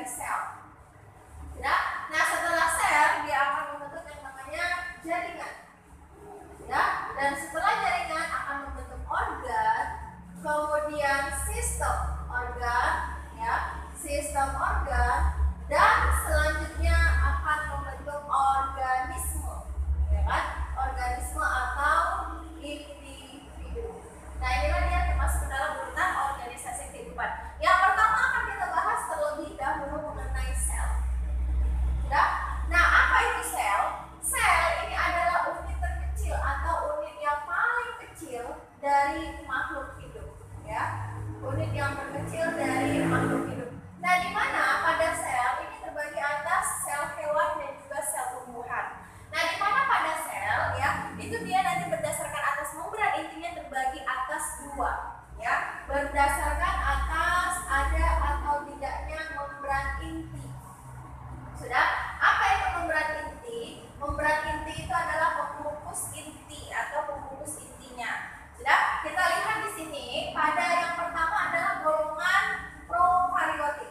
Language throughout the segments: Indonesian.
sel. Ya. Nah, setelah sel dia akan membentuk yang namanya jaringan. Ya, dan setelah jaringan akan membentuk organ, kemudian sistem organ, ya, sistem organ, dan selanjutnya akan membentuk organisme, ya kan? Organisme atau individu. Nah, inilah dia termasuk dalam urutan organisasi kehidupan. Yang pertama akan kita bahas terlebih dahulu mengenai sel. Ya. Nah, apa itu sel? Sel ini adalah unit terkecil atau unit yang paling kecil dari makhluk hidup, ya. Unit yang terkecil dari makhluk hidup. Nah, di mana pada sel ini terbagi atas sel hewan dan juga sel tumbuhan. Nah, di mana pada sel, ya, itu dia nanti berdasarkan atas membran intinya terbagi atas dua, ya. Berdasarkan atas ada atau tidaknya membran inti. Sudah? Apa itu membran inti? Membran inti itu adalah pembungkus inti atau pembungkus intinya. Sudah? Kita lihat di sini pada yang pertama adalah golongan prokaryotik.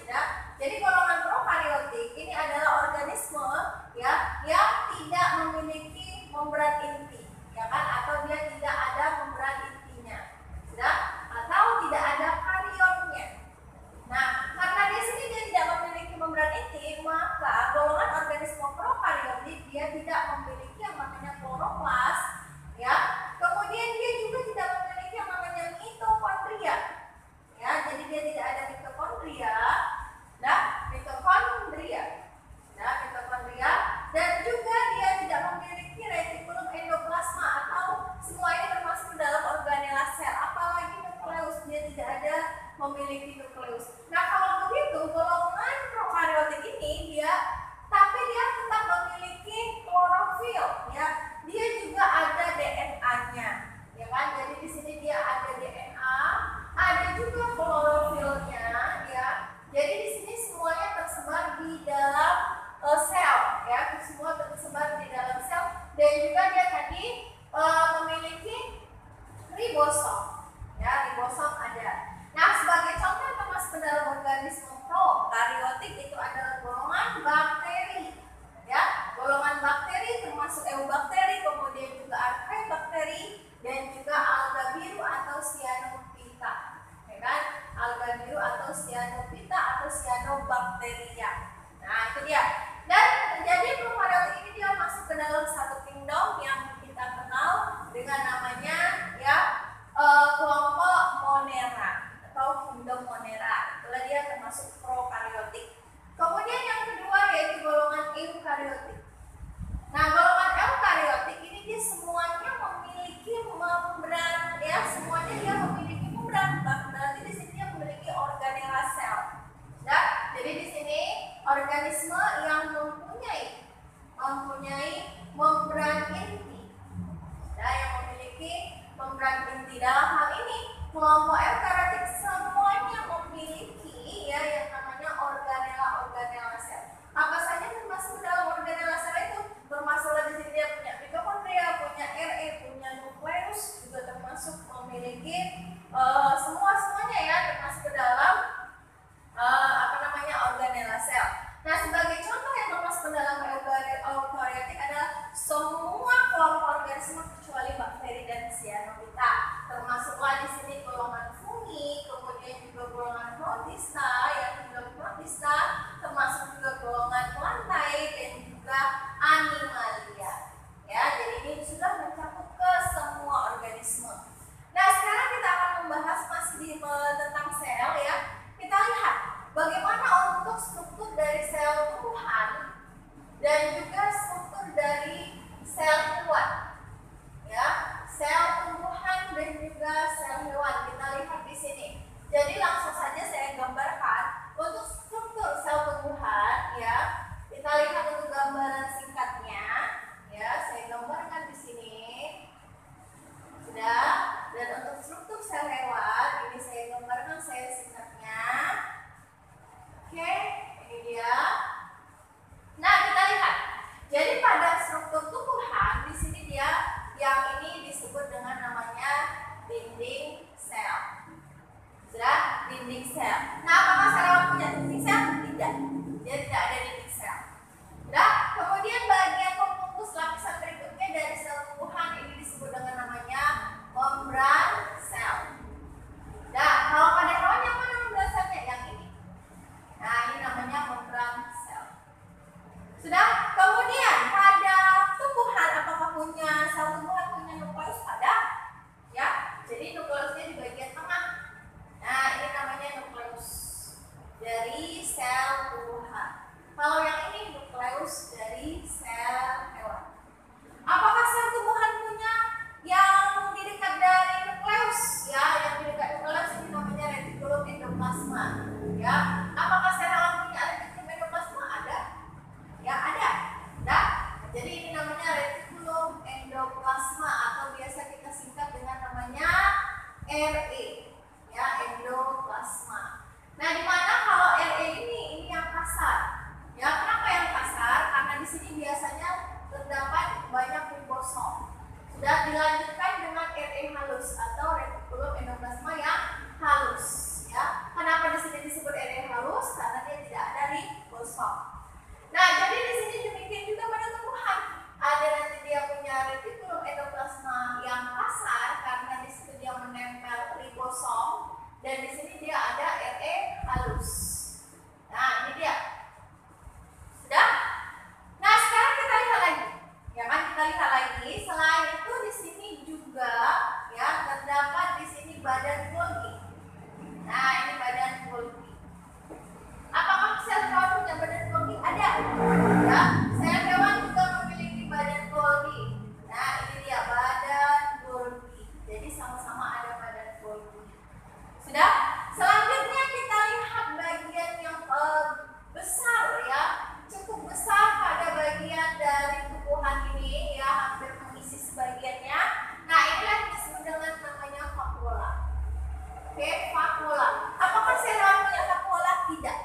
Sudah? Jadi golongan prokaryotik ini adalah organisme, ya, yang tidak memiliki membran inti, ya kan? Atau dia tidak ada membran intinya. Sudah? Atau tidak ada karionnya. Nah, karena di sini dia tidak memiliki membran inti, maka golongan organisme prokaryotik dia tidak memiliki yang namanya kloroplas, ya. Kemudian dia juga tidak memiliki yang namanya mitokondria, ya. Jadi dia tidak ada mitokondria, mitokondria, dan juga dia tidak memiliki retikulum endoplasma atau semua ini termasuk dalam organela sel. Apalagi nukleus, dia tidak ada memiliki nukleus. Nah, kalau begitu golongan prokaryotik ini tapi dia tetap memiliki klorofil, ya. Dia juga ada DNA-nya, ya kan? Jadi di sini dia ada DNA, ada juga klorofilnya, ya. Jadi di sini semuanya tersebar di dalam sel, ya. Semua tersebar di dalam sel, dan juga dia tadi memiliki ribosom, ya. Ribosom ada. Nah, sebagai contoh yang termasuk dalam organisme prokaryotik itu adalah golongan bakteri, ya. Golongan bakteri termasuk eubakteri, kemudian juga archaebakteri, dan juga alga biru atau cyanophyta, ya kan? Alga biru atau cyanophyta atau cyanobacteria. Nah, itu dia. Dan jadi prokaryotik ini dia masuk ke dalam satu kingdom yang kita kenal dengan namanya, ya, kelompok Monera atau kingdom Monera. Itulah dia termasuk prokaryotik. Kemudian yang kedua yaitu golongan eukaryotik. Nah, golongan eukaryotik ini dia semuanya memiliki membran, ya. Semuanya dia memiliki membran. Berarti di sini dia memiliki organela sel. Nah, jadi di sini organisme yang mempunyai membran inti, nah, yang memiliki membran inti. Dalam hal ini kelompok eukaryotik semuanya memiliki, ya, yang namanya organela sel. Apa saja termasuk dalam organela sel itu? Termasuk di sini dia punya mitokondria, punya RE, punya nukleus, juga termasuk memiliki semuanya, ya, termasuk ke dalam organela sel. Nah, sebagai contoh yang termasuk ke dalam eukaryotik adalah semua kelompok organisme kecuali bakteri dan cyanophyta. Termasuklah di sini golongan fungi, kemudian juga golongan protista, yang juga protista, termasuk juga golongan plantae dan juga animalia. Ya, jadi ini sudah mencakup ke semua organisme. Nah, sekarang kita akan membahas masih tentang sel, ya. Kita lihat bagaimana untuk struktur dari sel tumbuhan dan juga struktur dari sel hewan, ya. Sel tumbuhan dan juga sel hewan kita lihat di sini. Jadi langsung saja saya gambarkan untuk struktur sel tumbuhan, ya. Kita lihat untuk gambaran singkatnya, ya. Saya gambarkan di sini. Sudah. Dan untuk struktur sel hewan ini saya gambarkan saya singkatnya. Oke, ini dia. Nah, kita lihat. Jadi dari sel tumbuhan. Kalau yang ini nukleus dari sel hewan. Apakah sel tumbuhan punya yang di dekat dari nukleus? Ya, yang di dekat nukleus ini namanya retikulum endoplasma. Ya, apakah sel hewan punya retikulum endoplasma? Ada? Ya, ada. Nah, jadi ini namanya retikulum endoplasma atau biasa kita singkat dengan namanya RE. Ya, endoplasma. Nah, di mana kalau RE ini yang kasar? Ya, kenapa yang kasar? Karena di sini biasanya terdapat banyak ribosom. Sudah dilanjutkan dengan RE halus atau retikulum endoplasma yang halus. Ya, kenapa di sini disebut RE halus? Karena dia tidak ada ribosom. Nah, jadi di sini demikian juga pada tumbuhan. Ada nanti dia punya retikulum endoplasma yang kasar karena di situ dia menempel ribosom dan di sini dia ada RE halus. Nah, ini dia. Sudah? Nah, sekarang kita lihat lagi. Ya kan, kita lihat lagi. Selain itu di sini juga ya terdapat di sini badan Golgi. Nah, ini badan Golgi. Apakah sel hewan punya badan Golgi? Ada. Ya, sel hewan juga memiliki badan Golgi. Nah, ini dia badan Golgi. Jadi sama-sama ada badan Golgi. Sudah? Selanjutnya kita lihat bagian yang besar ya, cukup besar pada bagian dari tumbuhan ini ya, hampir mengisi sebagiannya. Nah, inilah yang disebut dengan namanya vakuola. Oke, vakuola. Apakah sel hewan punya vakuola? Tidak.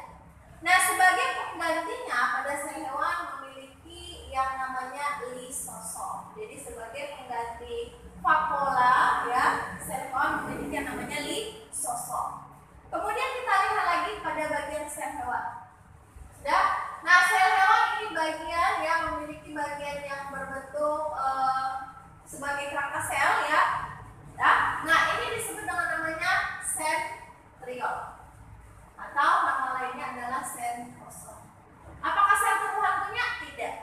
Nah, sebagai penggantinya pada sel hewan memiliki yang namanya lisosom. Jadi sebagai pengganti vakuola ya, sel hewan memiliki yang namanya lisosom. Kemudian kita lihat lagi pada bagian sel hewan. Sudah? Nah, sel hewan ini bagian yang memiliki bagian yang berbentuk sebagai kerangka sel ya. Nah, ini disebut dengan namanya sentriol atau nama lainnya adalah sentrosom. Apakah sel tumbuhan punya? Tidak.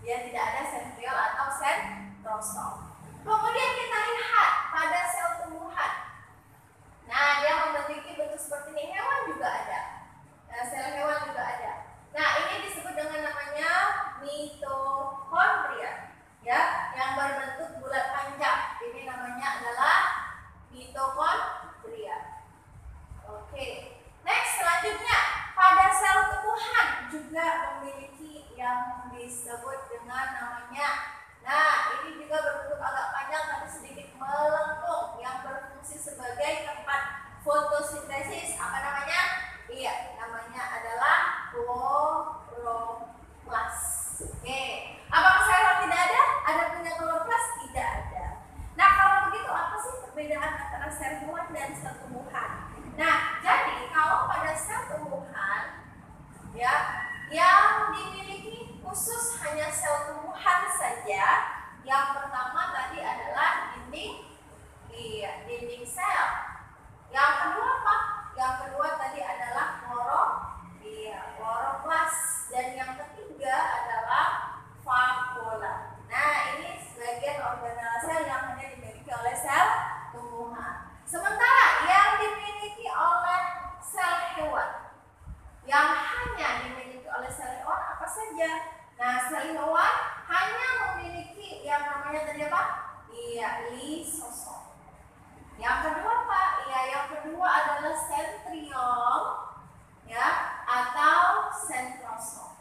Ya, tidak ada sentriol atau sentrosom. Kemudian kita lihat pada sel tumbuhan. Nah, dia memiliki bentuk seperti ini. Hewan juga ada. Nah, sel hewan juga ada. Nah, ini disebut dengan namanya mitokondria, ya, yang berbentuk bulat panjang. Ini namanya adalah mitokondria. Oke. Next, selanjutnya pada sel tumbuhan juga memiliki yang disebut dengan namanya. Nah, ini juga berbentuk agak panjang tapi sedikit melengkung yang berfungsi sebagai tempat fotosintesis. Apa namanya? Iya, namanya adalah kloroplas. Oke. Apakah sel hewan tidak ada? Ada punya kloroplas? Tidak ada. Nah, kalau begitu apa sih perbedaan antara sel hewan dan sel tumbuhan? Nah, jadi kalau pada sel tumbuhan ya, yang dimiliki khusus hanya sel tumbuhan saja. Yang pertama tadi adalah dinding sel. Yang kedua apa? Yang kedua tadi adalah kloroplas, dan yang ketiga adalah vakuola. Nah, ini sebagian organel sel yang hanya dimiliki oleh sel tumbuhan. Sementara yang dimiliki oleh sel hewan, yang hanya dimiliki oleh sel hewan apa saja? Nah, sel hewan hanya memiliki yang namanya tadi apa? Iya, lisosom. Yang kedua apa? Iya, yang kedua adalah sentriol ya, atau sentrosom.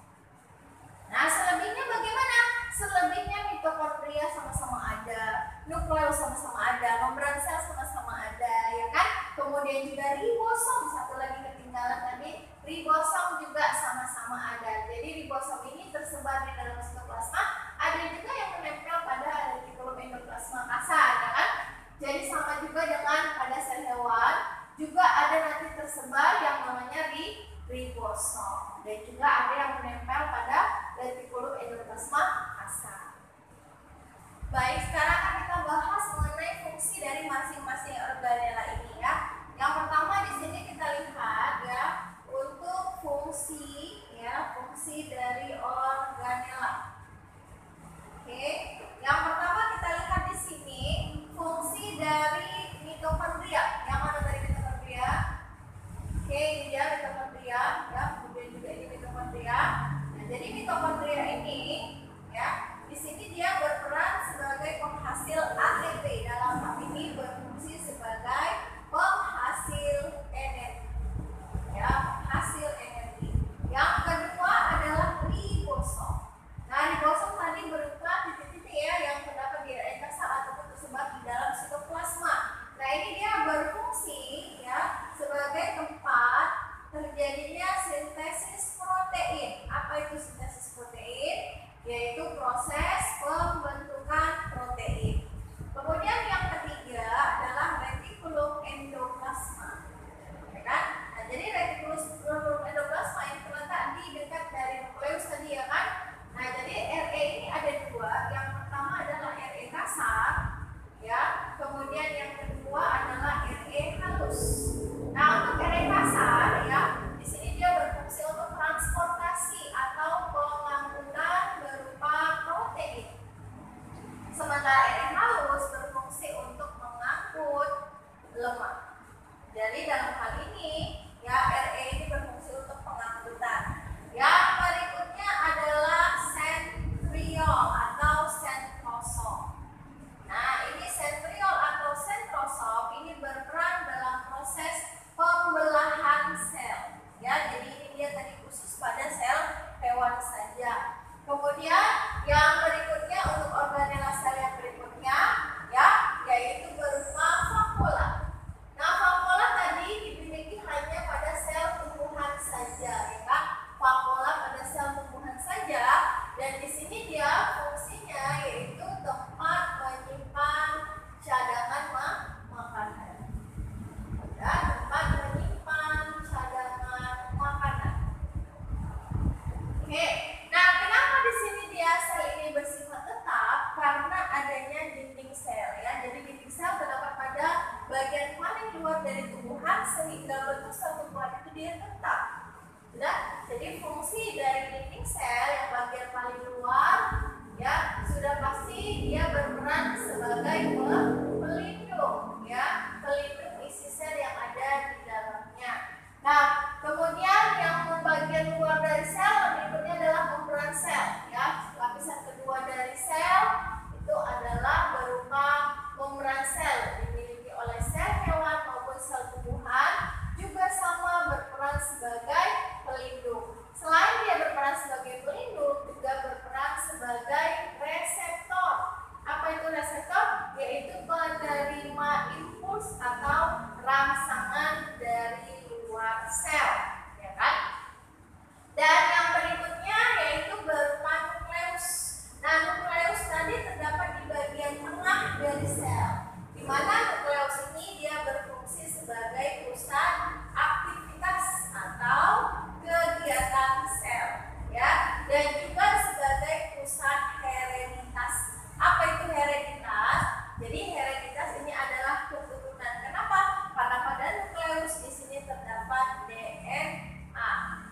Nah, selebihnya bagaimana? Selebihnya mitokondria sama-sama ada, nukleus sama-sama ada, membran sel sama-sama ada, ya kan? Kemudian juga ribosom, satu lagi ketinggalan tadi, ribosom juga sama-sama ada. Jadi ribosom ini tersebar di dalam sitoplasma, ada juga yang menempel pada retikulum endoplasma kasar, ya kan? Jadi sama juga dengan pada sel hewan, juga ada nanti tersebar yang namanya ribosom, dan juga ada yang menempel pada retikulum endoplasma kasar. Baik, sekarang akan kita bahas mengenai fungsi dari masing-masing organela ini ya. Yang pertama di sini kita lihat ya, untuk fungsi ya, fungsi dari organela. Oke, yang pertama kita lihat di sini fungsi dari mitokondria. Yang mana dari mitokondria? Oke, ini dia mitokondria ya. mitokondria ini, ya, di sini dia berperan sebagai penghasil ATP. Dalam hal ini berfungsi sebagai penghasil energi, ya, penghasil energi. Yang kedua adalah ribosom. Nah, ribosom tadi berupa titik-titik ya yang terdapat di RNA sel ataupun tersebar di dalam sitoplasma. Nah, ini dia berfungsi ya sebagai tempat terjadinya sintesis protein. Apa itu sintesis protein? Yaitu proses pembentukan protein. Kemudian yang ketiga adalah retikulum endoplasma. Ya kan? Nah, jadi retikulum endoplasma yang terletak di dekat dari nukleus tadi ya kan? Nah, jadi RE ini ada dua. Yang pertama adalah RE kasar, ya. Kemudian yang kedua adalah RE halus. Nah, untuk RE kasar, ya, di sini dia berfungsi untuk transportasi atau pengangkutan berupa protein. Sementara RE halus berfungsi untuk mengangkut lemak. Jadi dalam hal ini, ya, RE ini berfungsi untuk pengangkutan. Yang berikutnya adalah sentriol atau sentrosom. Nah, ini sentriol atau sentrosom ini berperan dalam proses pembelahan sel. Ya, jadi ini dia tadi khusus pada sel hewan saja. Kemudian yang berikutnya untuk organela sel yang berikutnya, ya, yaitu berupa vakuola. Nah, vakuola tadi dimiliki hanya pada sel tumbuhan saja, ya kan? Vakuola pada sel tumbuhan saja, dan di sini dia fungsinya yaitu tempat menyimpan cadangan makanan. Ya, tempat menyimpan cadangan makanan. Oke, nah kenapa di sini dia sel ini bersifat tetap? Karena adanya dinding sel, ya. Jadi dinding sel terdapat pada bagian paling luar dari tumbuhan sehingga bentuk sel tumbuhan itu dia tetap. Sudah? Jadi fungsi dari dinding sel yang bagian paling luar, ya, sudah pasti dia berperan sebagai pelindung, ya, pelindung isi sel yang ada di dalamnya. Nah, kemudian yang bagian luar dari sel berikutnya adalah membran sel, ya. Lapisan kedua dari sel itu adalah berupa membran sel dimiliki oleh sel hewan maupun sel tumbuhan, juga sama berperan sebagai pelindung. Selain dia berperan sebagai pelindung, juga berperan sebagai reseptor. Apa itu reseptor? Yaitu penerima impuls atau rangsangan dari luar sel, ya kan? Dan yang berikutnya yaitu berupa nukleus. Nah, nukleus tadi terdapat di bagian tengah dari sel, di mana nukleus ini dia berfungsi sebagai pusat aktivitas atau kegiatan sel, ya, dan juga sebagai pusat hereditas. Apa itu hereditas? Jadi hereditas ini adalah keturunan. Kenapa? Karena pada nukleus di sini terdapat DNA,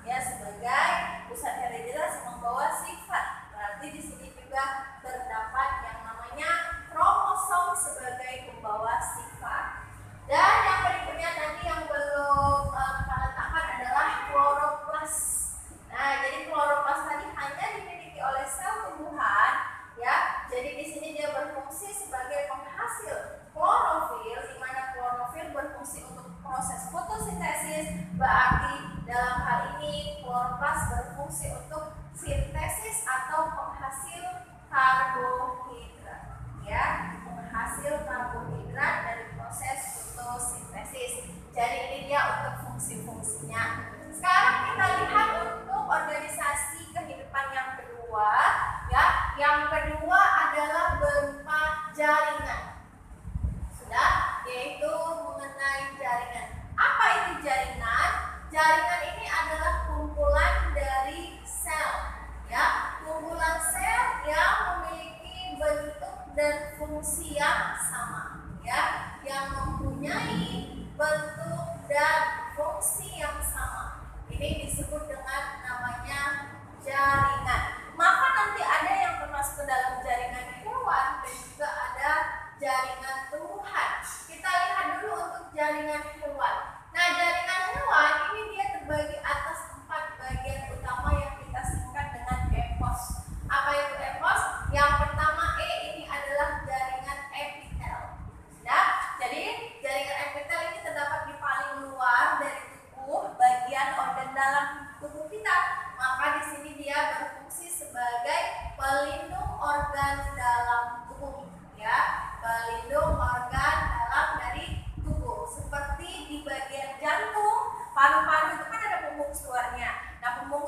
ya, sebagai pusat hereditas membawa sifat. Berarti di sini juga terdapat yang namanya kromosom sebagai pembawa sifat. Dan yang berikutnya tadi yang belum kita letakkan adalah kloroplas. Nah, jadi kloroplas tadi hanya dimiliki oleh sel tumbuhan, ya. Jadi di sini dia berfungsi sebagai penghasil klorofil, di mana klorofil berfungsi untuk proses fotosintesis. Berarti dalam hal ini kloroplas berfungsi untuk sintesis atau penghasil karbohidrat, ya, penghasil karbohidrat dari proses fotosintesis. Jadi ini dia untuk fungsi-fungsinya. Sekarang kita lihat untuk organisasi kehidupan yang kedua, ya. Yang kedua adalah berupa jaringan. Sudah, yaitu mengenai jaringan. Apa itu jaringan? Jaringan ini adalah kumpulan dari sel, ya, kumpulan sel yang memiliki bentuk dan fungsi yang sama, ya, yang mempunyai bentuk dan fungsi yang sama. Ini disebut dengan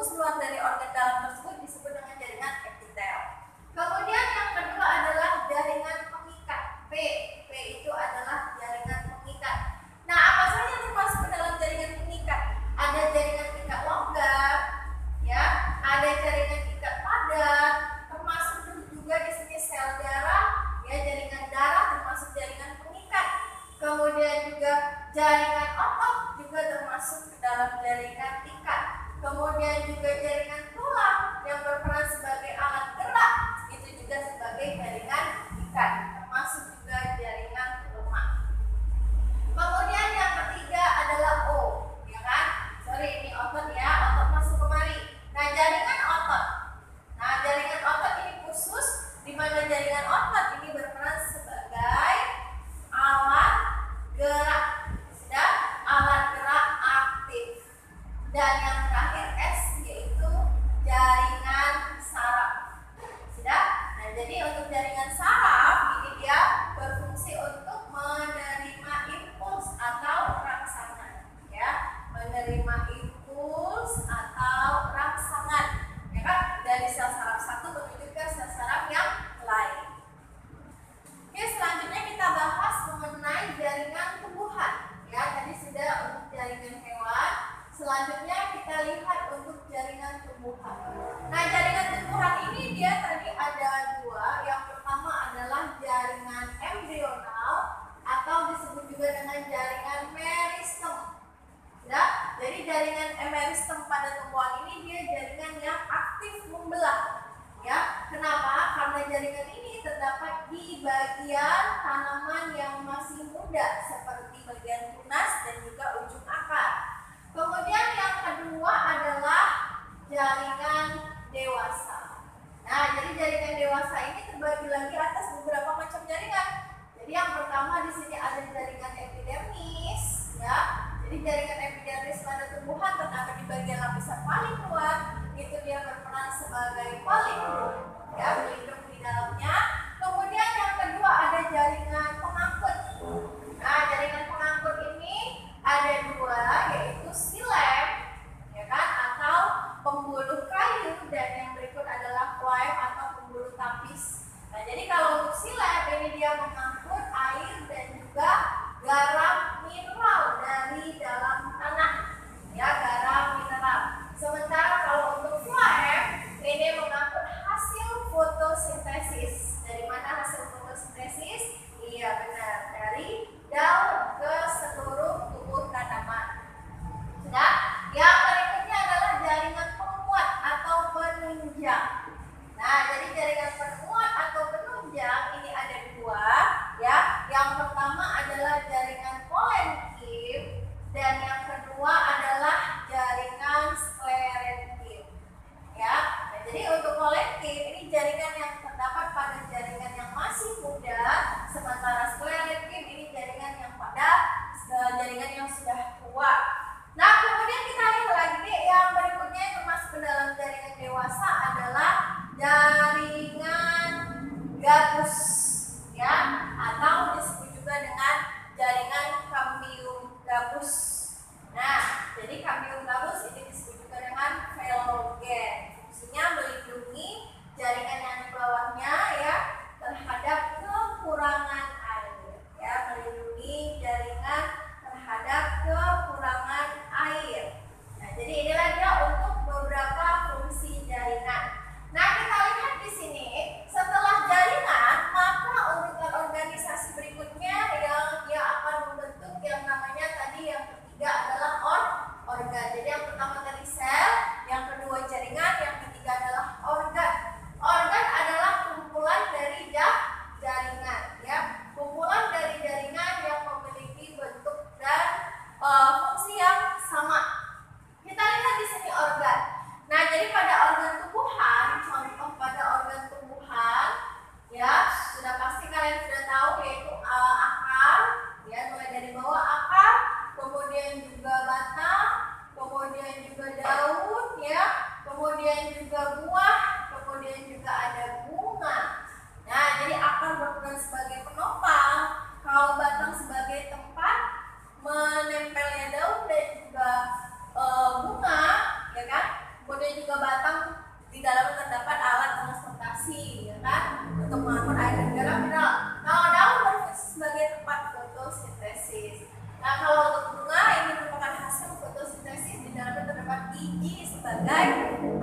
infus keluar dari organ dalam tersebut disebut dengan jaringan epitel. Kemudian yang kedua adalah jaringan pengikat. P itu adalah jaringan pengikat. Nah, apa saja yang termasuk ke dalam jaringan pengikat? Ada jaringan ikat longgar, ya, ada jaringan ikat padat, termasuk juga di sini sel darah, ya, jaringan darah termasuk jaringan pengikat. Kemudian juga jaringan otot juga termasuk ke dalam jaringan ikat. Kemudian juga jaringan tulang yang berperan sebagai alat gerak itu juga sebagai jaringan ikat, termasuk juga jaringan lemak. Kemudian yang ketiga adalah O, ya kan? Sorry, ini otot ya, otot masuk kemari. Nah, jaringan otot. Nah, jaringan otot ini khusus di mana jaringan otot ini berperan sebagai alat gerak, dan alat gerak aktif. Dan yang terakhir S yaitu jaringan saraf. Sudah? Nah, jadi untuk jaringan saraf ini dia berfungsi untuk menerima impuls atau rangsangan, ya, menerima impuls atau rangsangan, ya kan, dari sel saraf satu menuju ke sel saraf yang lain. Oke, selanjutnya kita bahas mengenai jaringan tumbuhan, ya. Tadi sudah untuk jaringan hewan. Selanjutnya kita lihat untuk jaringan tumbuhan. Nah, jaringan tumbuhan ini dia tadi ada dua. Yang pertama adalah jaringan embrional atau disebut juga dengan jaringan meristem. Ya, jadi jaringan meristem pada tumbuhan ini dia jaringan yang aktif membelah. Ya, kenapa? Karena jaringan ini terdapat di bagian tanaman yang masih muda seperti bagian tunas dan juga ujung akar. Kemudian yang kedua adalah jaringan dewasa. Nah, jadi jaringan dewasa ini terbagi lagi atas beberapa macam jaringan. Jadi yang pertama di sini ada jaringan epidermis, ya. Jadi jaringan epidermis pada tumbuhan terdapat di bagian lapisan paling luar, itu dia berperan sebagai pelindung, ya, melindungi di dalamnya. Kemudian yang kedua ada jaringan pengangkut. Nah, jaringan pengangkut ini ada dua, yaitu silem, ya kan, atau pembuluh kayu, dan yang berikut adalah phloem atau pembuluh tapis. Nah, jadi kalau untuk silem ini dia mengangkut air dan juga garam mineral dari dalam tanah, ya, garam mineral. Sementara kalau untuk phloem ini mengangkut hasil fotosintesis. Dari mana hasil fotosintesis? Iya, benar, dari daun ke seluruh tubuh tanaman. Sudah? Yang berikutnya adalah jaringan penguat atau penunjang. Nah, jadi jaringan penguat atau penunjang ini ada dua, ya. Yang pertama adalah jaringan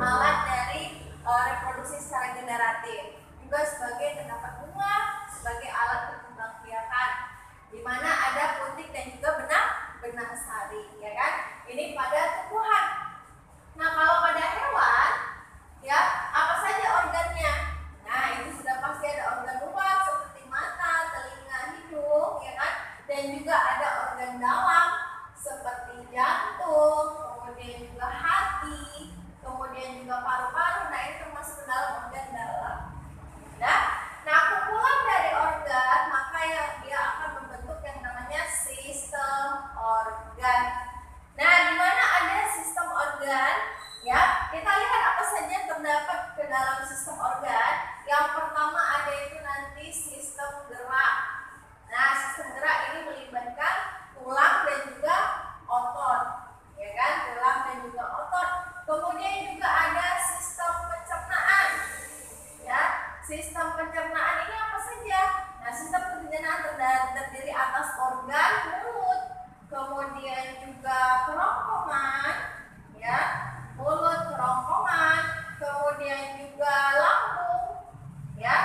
alat dari reproduksi secara generatif, juga sebagai terdapat bunga, sebagai alat perkembangbiakan, di mana ada putik dan juga benang sari, ya kan? Ini pada tumbuhan. Nah, kalau pada hewan, ya apa saja organnya? Nah, itu sudah pasti ada organ luar seperti mata, telinga, hidung, ya kan? Dan juga ada organ dalam seperti jantung, kemudian juga hati, kemudian juga paru-paru. Nah, ini termasuk ke dalam organ dalam. Nah, kumpulan dari organ maka dia akan membentuk yang namanya sistem organ. Nah, di mana ada sistem organ, ya kita lihat apa saja yang terdapat ke dalam sistem organ. Yang pertama ada itu nanti sistem gerak. Nah, sistem gerak ini melibatkan tulang dan juga otot, ya kan? Tulang dan juga otot. Kemudian juga ada sistem pencernaan, ya. Sistem pencernaan ini apa saja? Nah, sistem pencernaan terdiri atas organ mulut, kemudian juga kerongkongan, ya, mulut, kerongkongan, kemudian juga lambung, ya,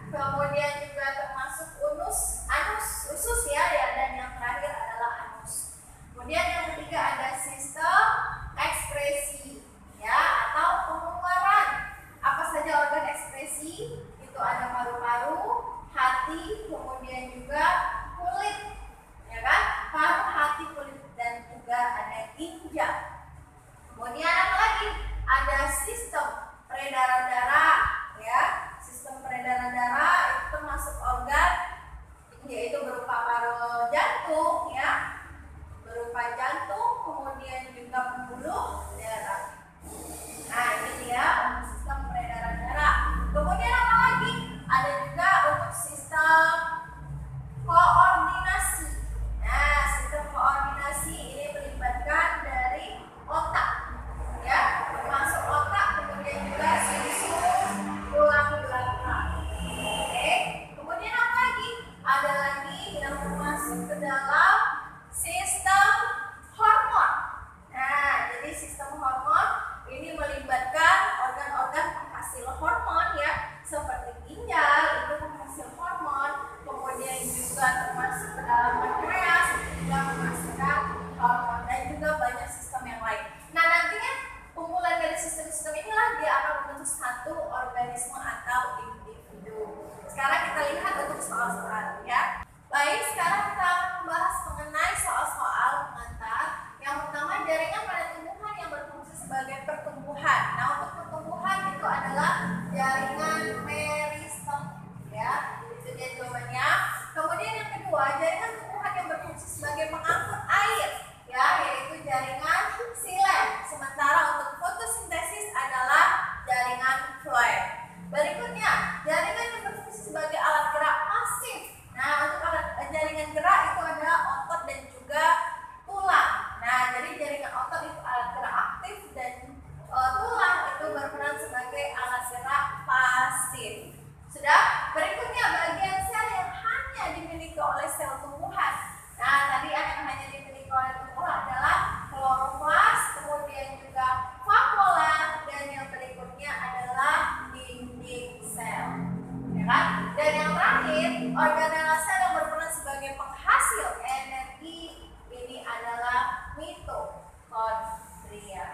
kemudian juga termasuk usus ya, dan yang terakhir adalah anus. Kemudian yang ketiga ada sistem ekspresi, ya, atau pengeluaran. Apa saja organ ekspresi? Itu ada paru-paru, hati, kemudian juga kulit, ya kan? Paru, hati, kulit, dan juga ada ginjal. Kemudian apa lagi? Ada sistem peredaran darah, ya. Sistem peredaran darah itu termasuk organ, yaitu berupa paru jantung, ya, berupa jantung, kemudian juga pembuluh darah. Nah, ini dia untuk sistem peredaran darah. Kemudian apa lagi? Ada juga untuk sistem koordinasi. Nah, sistem koordinasi ini melibatkan dari otak, ya, termasuk otak, kemudian juga susun tulang belakang. Oke. Kemudian apa lagi? Ada lagi yang termasuk ke dalam sistem hormon. Nah, jadi sistem hormon ini melibatkan organ-organ penghasil hormon, ya, seperti ginjal itu penghasil hormon, kemudian juga termasuk ke dalam pankreas juga menghasilkan hormon, dan juga banyak sistem yang lain. Nah, nantinya kumpulan dari sistem-sistem inilah dia akan membentuk satu organisme atau individu. Sekarang kita lihat untuk soal-soal, ya. Baik, sekarang kita akan membahas mengenai soal-soal pengantar. Yang pertama, jaringan pada tumbuhan yang berfungsi sebagai pertumbuhan. Nah, untuk pertumbuhan itu adalah jaringan meristem, ya. Itu dia jawabannya. Kemudian yang kedua, jaringan tumbuhan yang berfungsi sebagai pengangkut air, ya, yaitu jaringan xilem. Sementara untuk fotosintesis adalah jaringan floem. Berikutnya, jaringan yang berfungsi sebagai alat gerak pasif. Nah, untuk jaringan gerak itu adalah otot dan juga tulang. Nah, jadi jaringan otot itu alat gerak aktif dan tulang itu berperan sebagai alat gerak pasif. Sudah? Berikutnya, bagian sel yang hanya dimiliki oleh sel tumbuhan. Nah, tadi yang hanya dimiliki oleh tumbuhan adalah kloroplas, kemudian juga vakuola, dan yang berikutnya adalah dinding sel. Ya kan? Dan yang terakhir, organela sel yang berperan sebagai penghasil energi ini adalah mitokondria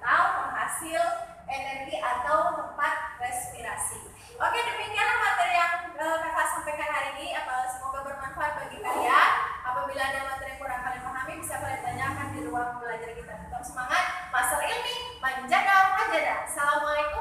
atau penghasil energi atau tempat respirasi. Oke, demikianlah materi yang kakak sampaikan hari ini. Semoga bermanfaat bagi kalian. Apabila ada materi yang kurang kalian pahami, bisa kalian tanyakan di ruang belajar kita. Tetap semangat, Master Ilmi, Manjada Majada. Assalamualaikum.